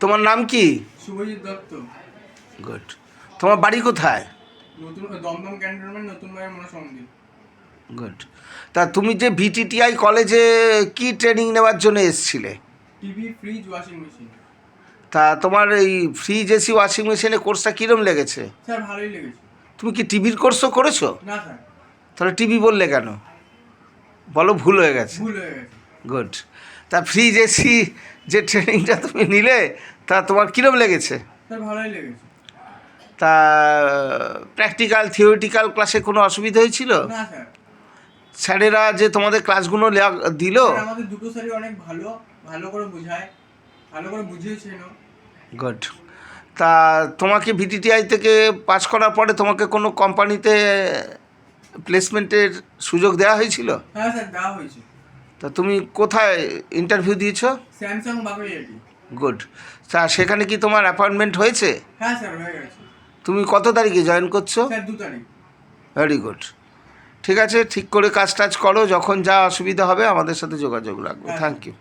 তোমার নাম কি? শুভজিৎ দত্ত। গুড। তোমার বাড়ি কোথায়? নতুন দমদম ক্যান্টনমেন্ট নতুন বাজার মনসা মন্দির। গুড। তা তুমি যে ভিটিটিআই কলেজে কি ট্রেনিং নেওয়ার জন্য এসেছিলে? TV, fridge, washing machine. তা তোমার এই ফ্রিজ এসি ওয়াশিং মেশিনের কোর্সটা কীরকম লেগেছে? স্যার ভালোই লেগেছে। তুমি কি টিভির কোর্সও করেছো? না স্যার, তাহলে টিভি বললে কেন? বলো ভুল হয়ে গেছে। ভুল হয়ে গেছে। গুড। তা ফ্রিজ এসি যে ট্রেনিংটা তুমি নিলে তা তোমার কীরকম লেগেছে? স্যার ভালোই লেগেছে। তা প্র্যাকটিক্যাল থিওরিটিক্যাল ক্লাসে কোনো অসুবিধা হয়েছিল? না স্যার। স্যারেরা যে তোমাদের ক্লাসগুলো দিল? স্যার আমাদের দুটো স্যারই অনেক ভালো, ভালো করে বোঝায়, ভালো করে বুঝিয়েছেন। গুড। তা তোমাকে ভিটিটিআই থেকে পাস করার পরে তোমাকে কোনো কোম্পানিতে প্লেসমেন্টের সুযোগ দেওয়া হয়েছিল? হ্যাঁ স্যার, দেওয়া হয়েছে। তা তুমি কোথায় ইন্টারভিউ দিয়েছো? স্যামসাং বাগুইয়াটি। গুড। তা সেখানে কি তোমার অ্যাপয়েন্টমেন্ট হয়েছে? হ্যাঁ স্যার, হয়ে গেছে। তুমি কত তারিখে জয়েন করছো? স্যার 2 তারিখ। Very good. ঠিক আছে, ঠিক করে কাজ টাজ করো, যখন যা অসুবিধা হবে আমাদের সাথে যোগাযোগ রাখবো। Thank you.